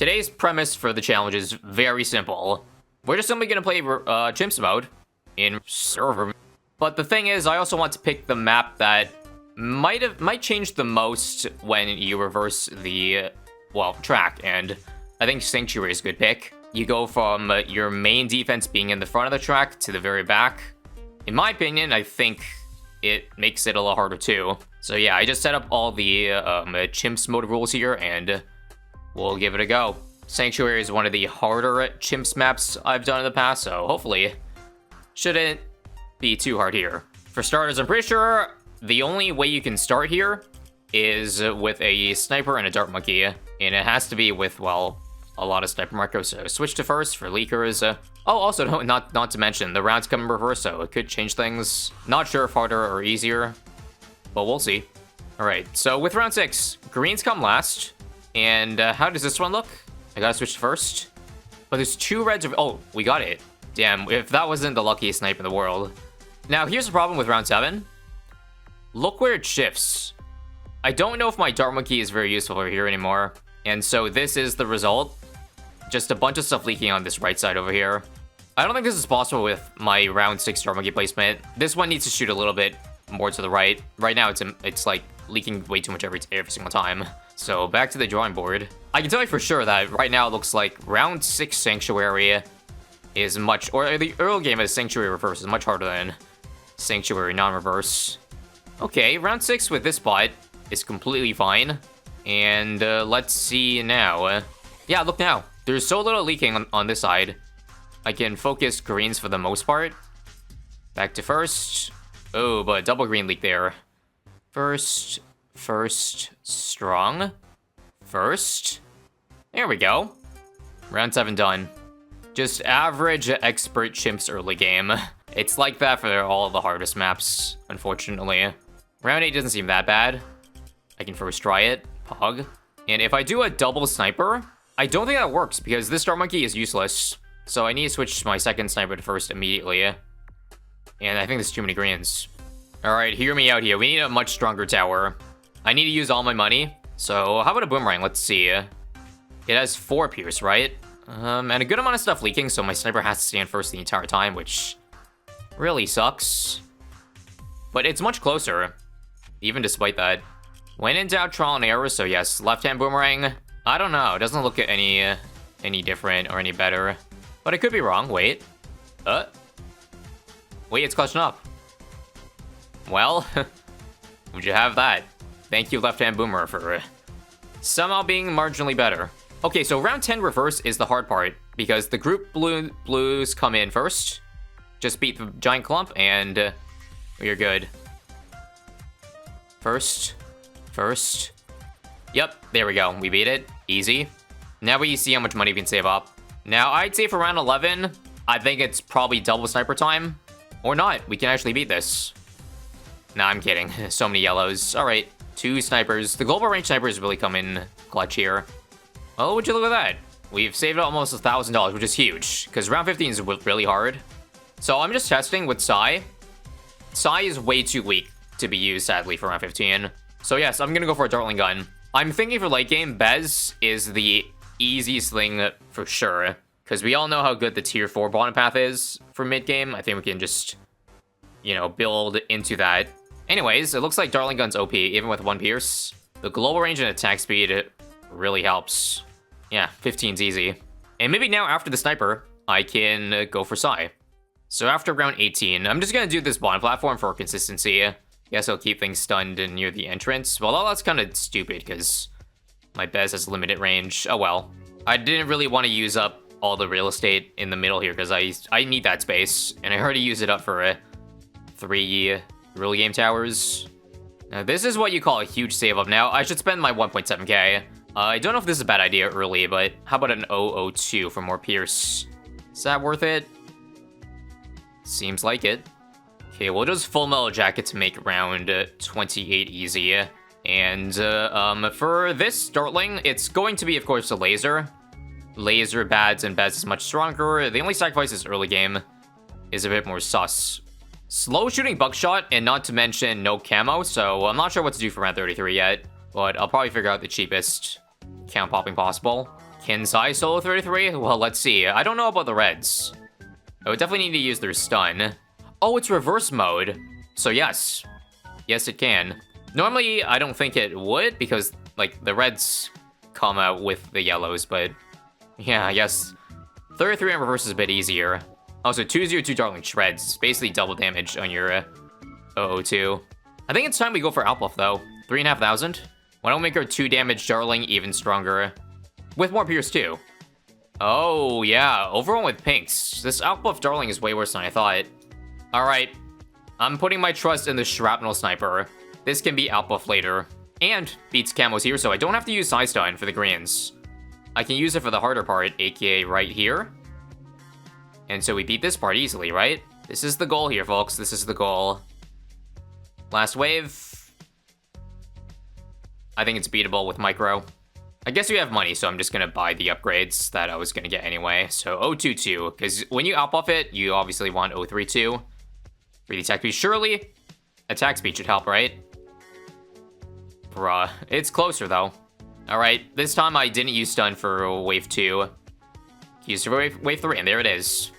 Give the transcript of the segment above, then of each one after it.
today's premise for the challenge is very simple. We're just simply gonna play chimps mode in server. But the thing is, I also want to pick the map that might change the most when you reverse the, well, track, and I think Sanctuary is a good pick. You go from your main defense being in the front of the track to the very back. In my opinion, I think it makes it a lot harder too. So yeah, I just set up all the chimps mode rules here, and we'll give it a go. Sanctuary is one of the harder chimps maps I've done in the past, so hopefully shouldn't be too hard here. For starters, I'm pretty sure the only way you can start here is with a sniper and a dart monkey, and it has to be with, well, a lot of sniper markers. So switch to first for leakers. Oh, also, not to mention, the rounds come in reverse, so it could change things. Not sure if harder or easier, but we'll see. All right, so with round 6, greens come last, and how does this one look? I gotta switch to first. But there's 2 reds. Oh, we got it. Damn, if that wasn't the luckiest snipe in the world. Now, here's the problem with round 7. Look where it shifts. I don't know if my dart monkey is very useful over here anymore. And so this is the result. Just a bunch of stuff leaking on this right side over here. I don't think this is possible with my round 6 dart monkey placement. This one needs to shoot a little bit more to the right. Right now, it's like leaking way too much every single time. So back to the drawing board. I can tell you for sure that right now it looks like round 6 Sanctuary is much, or the early game of Sanctuary reverse is much harder than Sanctuary non-reverse. Okay, round 6 with this bot is completely fine. And let's see now. Yeah, look now. There's so little leaking on this side. I can focus greens for the most part. Back to first. Oh, but double green leak there. First, strong. First. There we go. Round 7 done. Just average expert chimps early game. It's like that for all the hardest maps, unfortunately. Round 8 doesn't seem that bad. I can first try it. Pog. And if I do a double sniper, I don't think that works because this dart monkey is useless. So I need to switch my second sniper to first immediately. And I think there's too many greens. Alright, hear me out here. We need a much stronger tower. I need to use all my money. So how about a boomerang? Let's see. It has 4 pierce, right? And a good amount of stuff leaking, so my sniper has to stand first the entire time, which really sucks. But it's much closer, even despite that. When in doubt, trial and error, so yes, left-hand boomerang. I don't know, it doesn't look any different or any better. But I could be wrong, wait. Wait, it's clutching up. Well, would you have that? Thank you, left-hand boomer, for somehow being marginally better. Okay, so round 10 reverse is the hard part, because the group blues come in first. Just beat the giant clump, and we're good. First. Yep, there we go. We beat it. Easy. Now we see how much money we can save up. Now, I'd say for round 11, I think it's probably double sniper time. Or not. We can actually beat this. Nah, I'm kidding. So many yellows. All right, 2 snipers. The global range snipers really come in clutch here. Oh, would you look at that? We've saved almost $1,000, which is huge, because round 15 is really hard. So I'm just testing with Psy. Psy is way too weak to be used, sadly, for round 15. So yes, I'm gonna go for a Dartling gun. I'm thinking for late game, Bez is the easiest thing for sure, because we all know how good the tier 4 bottom path is for mid game. I think we can just, you know, build into that. Anyways, it looks like Dartling gun's OP, even with 1 pierce. The global range and attack speed really helps. Yeah, 15's easy. And maybe now after the sniper, I can go for Psy. So after round 18, I'm just gonna do this bottom platform for consistency. Guess I'll keep things stunned near the entrance. Well, that's kind of stupid because my Bez has limited range. Oh well. I didn't really want to use up all the real estate in the middle here because I need that space, and I already used it up for 3 early game towers. Now this is what you call a huge save up. Now I should spend my 1.7k. I don't know if this is a bad idea early, but how about an 002 for more pierce? Is that worth it? Seems like it. Okay, we'll just full metal jacket to make round 28 easy. And for this Dartling, it's going to be, of course, a laser. Laser, Bads, and Bez is much stronger. The only sacrifice is early game is a bit more sus. Slow shooting buckshot, and not to mention no camo, so I'm not sure what to do for round 33 yet. But I'll probably figure out the cheapest camo popping possible. Can Sai solo 33? Well, let's see. I don't know about the Reds. I would definitely need to use their stun. Oh, it's reverse mode. So yes. Yes, it can. Normally, I don't think it would because, like, the Reds come out with the yellows, but yeah, I guess 33 in reverse is a bit easier. Also, 202 Darling Shreds. It's basically double damage on your 002. I think it's time we go for Outbuff, though. 3,500. Why don't we make our 2 damage Darling even stronger? With more Pierce, too. Oh, yeah. Overall with pinks. This Outbuff Darling is way worse than I thought. Alright. I'm putting my trust in the Shrapnel Sniper. This can be Outbuff later. And beats camos here, so I don't have to use Side Stun for the greens. I can use it for the harder part, aka right here. And so we beat this part easily, right? This is the goal here, folks. This is the goal. Last wave. I think it's beatable with Micro. I guess we have money, so I'm just gonna buy the upgrades that I was gonna get anyway. So 022, because when you outbuff it, you obviously want 032 for the attack speed. Surely, attack speed should help, right? Bruh, it's closer though. Alright, this time I didn't use stun for wave 2. Used for wave 3, and there it is.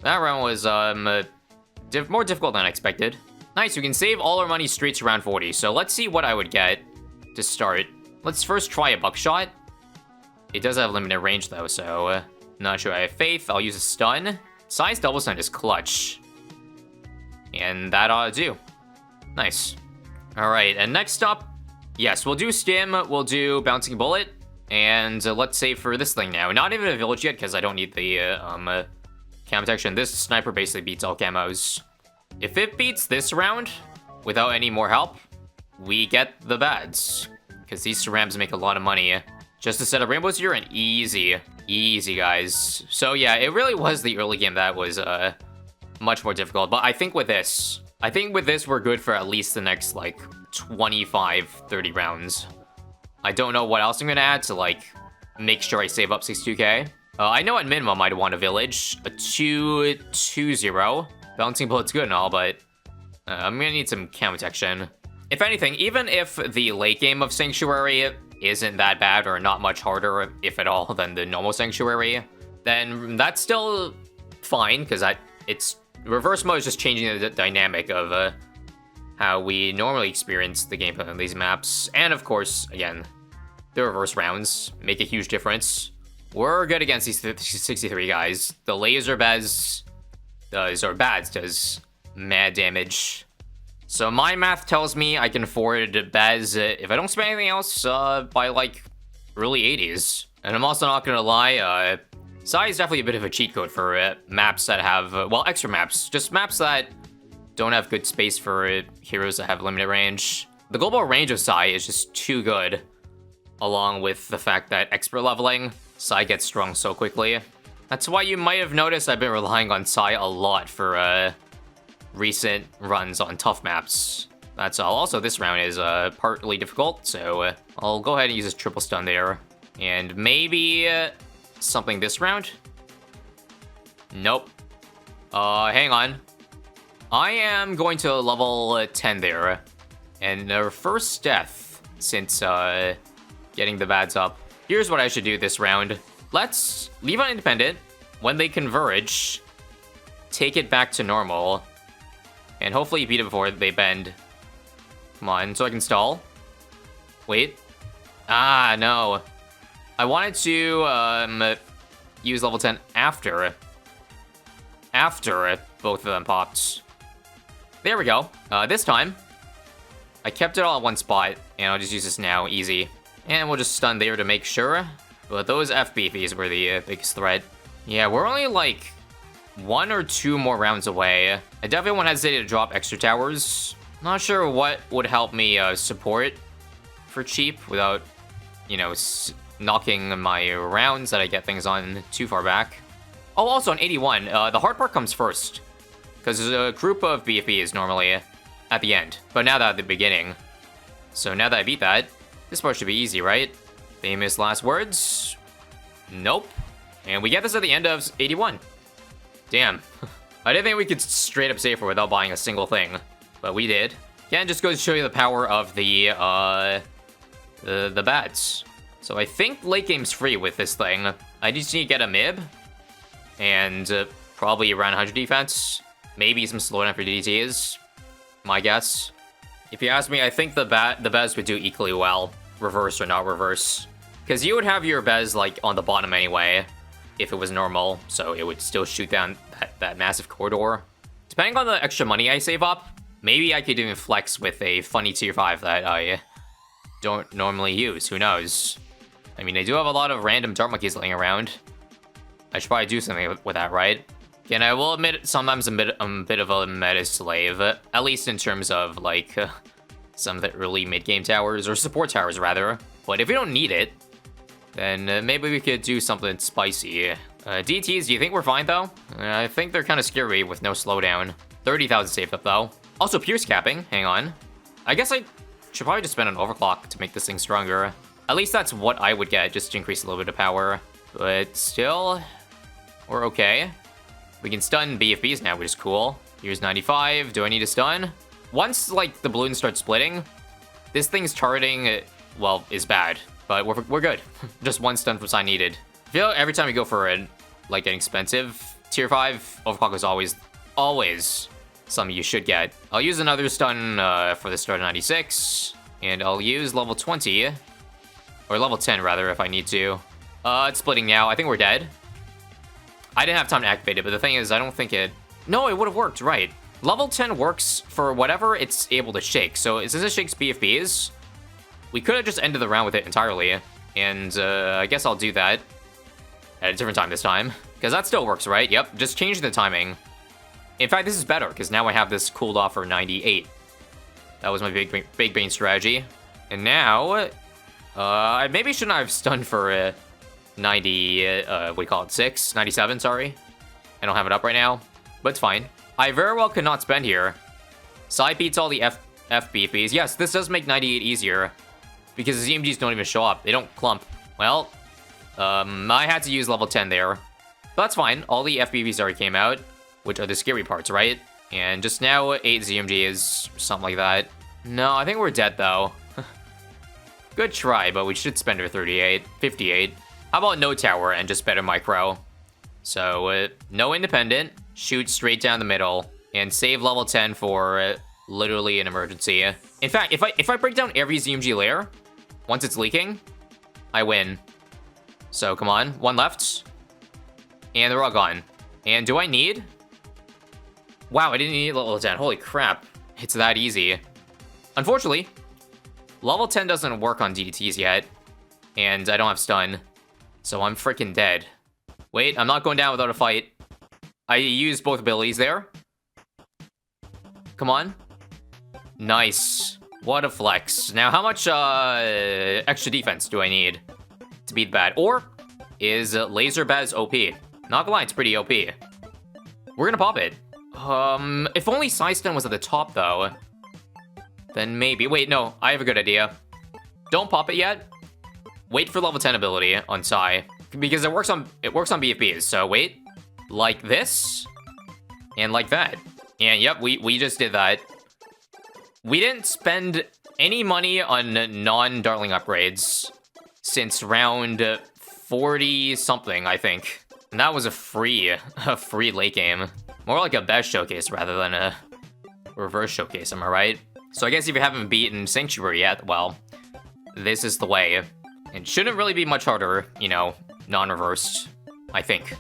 That round was more difficult than I expected. Nice, we can save all our money straight to round 40, so let's see what I would get to start. Let's first try a buckshot. It does have limited range though, so not sure I have faith. I'll use a stun. Size double stun is clutch. And that ought to do. Nice. Alright, and next up, yes, we'll do stim, we'll do bouncing bullet, and let's save for this thing now. Not even a village yet, because I don't need the cam protection. This sniper basically beats all camos. If it beats this round, without any more help, we get the bads. Because these cerams make a lot of money. Just to set up rainbows here, and easy. Easy, guys. So yeah, it really was the early game that was much more difficult. But I think with this, we're good for at least the next, like, 25, 30 rounds. I don't know what else I'm gonna add to, like, make sure I save up 62k. I know at minimum I'd want a village. A 2-2-0. Bouncing bullet's good and all, but I'm gonna need some cam protection. If anything, even if the late game of Sanctuary isn't that bad or not much harder, if at all, than the normal Sanctuary, then that's still fine, because it's reverse mode is just changing the dynamic of how we normally experience the gameplay on these maps. And of course, again, the reverse rounds make a huge difference. We're good against these 63 guys. The laser Bez does mad damage. So my math tells me I can afford Bez if I don't spend anything else by like early 80s. And I'm also not gonna lie, Sai is definitely a bit of a cheat code for maps that have, well, extra maps. Just maps that don't have good space for heroes that have limited range. The global range of Sai is just too good, along with the fact that expert leveling, Sai gets strong so quickly. That's why you might have noticed I've been relying on Sai a lot for recent runs on tough maps. That's all. Also, this round is partly difficult, so I'll go ahead and use this triple stun there. And maybe something this round? Nope. Hang on. I am going to level 10 there. And our first death since getting the bads up. Here's what I should do this round. Let's leave on independent. When they converge, take it back to normal. And hopefully beat it before they bend. Come on, so I can stall. Wait. Ah, no. I wanted to use level 10 after both of them popped. There we go. This time, I kept it all at one spot, and I'll just use this now, easy. And we'll just stun there to make sure. But those FBPs were the biggest threat. Yeah, we're only like 1 or 2 more rounds away. I definitely won't hesitate to drop extra towers. Not sure what would help me support for cheap without, you know, knocking my rounds that I get things on too far back. Oh, also on 81, the hard part comes first. Because a group of BFBs normally at the end, but now that at the beginning. So now that I beat that, this part should be easy, right? Famous last words? Nope. And we get this at the end of 81. Damn. I didn't think we could straight up save her without buying a single thing, but we did. Again, just goes to show you the power of the bats. So I think late game's free with this thing. I just need to get a MIB. And probably around 100 defense. Maybe some slowdown for DDTs. My guess. If you ask me, I think the Bez would do equally well. Reverse or not reverse. Because you would have your Bez, like, on the bottom anyway. If it was normal. So it would still shoot down that massive corridor. Depending on the extra money I save up, maybe I could even flex with a funny tier 5 that I don't normally use. Who knows? I mean, I do have a lot of random dart monkeys laying around. I should probably do something with that, right? And I will admit, sometimes I'm a bit of a meta slave. At least in terms of, like, some of the early mid-game towers, or support towers, rather. But if we don't need it, then maybe we could do something spicy. DTs, do you think we're fine, though? I think they're kind of scary with no slowdown. 30,000 saved up, though. Also, Pierce capping. Hang on. I guess I should probably just spend an overclock to make this thing stronger. At least that's what I would get, just to increase a little bit of power. But still, we're okay. We can stun BFBs now, which is cool. Here's 95. Do I need to stun? Once, like, the balloons start splitting, this thing's charting, well, is bad. But we're good. Just one stun from side needed. I feel like every time we go for an, like, an expensive tier 5, overclock is always something you should get. I'll use another stun for the start of 96. And I'll use level 20. Or level 10, rather, if I need to. It's splitting now. I think we're dead. I didn't have time to activate it, but the thing is, I don't think it... No, it would have worked, right. Level 10 works for whatever it's able to shake. So since it shakes BFBs, we could have just ended the round with it entirely. And I guess I'll do that at a different time this time. Because that still works, right? Yep, just change the timing. In fact, this is better, because now I have this cooled off for 98. That was my big brain strategy. And now... I maybe shouldn't have stunned for 90, what do you call it, 6? 97, sorry. I don't have it up right now, but it's fine. I very well could not spend here. Side beats all the FBFBs. Yes, this does make 98 easier, because the ZMGs don't even show up. They don't clump. Well, I had to use level 10 there. But that's fine. All the FBFBs already came out, which are the scary parts, right? And just now, 8 ZMGs, something like that. No, I think we're dead, though. Good try, but we should spend our 38, 58. How about no tower and just better micro? So, no independent, shoot straight down the middle, and save level 10 for literally an emergency. In fact, if I break down every ZMG layer, once it's leaking, I win. So, come on, one left. And they're all gone. And do I need? Wow, I didn't need level 10, holy crap. It's that easy. Unfortunately, level 10 doesn't work on DDTs yet, and I don't have stun, so I'm freaking dead. Wait, I'm not going down without a fight. I used both abilities there. Come on. Nice. What a flex. Now, how much extra defense do I need to beat bad? Or is Laser Bez OP? Not gonna lie, it's pretty OP. We're gonna pop it. If only Side Stun was at the top, though. Then maybe. Wait, no. I have a good idea. Don't pop it yet. Wait for level 10 ability on Psy. Because it works on BFBs. So wait. Like this. And like that. And yep, we just did that. We didn't spend any money on non-Darling upgrades since round 40-something, I think. And that was a free late game. More like a best showcase rather than a reverse showcase, am I right? So I guess if you haven't beaten Sanctuary yet, well, this is the way. It shouldn't really be much harder, you know, non-reversed, I think.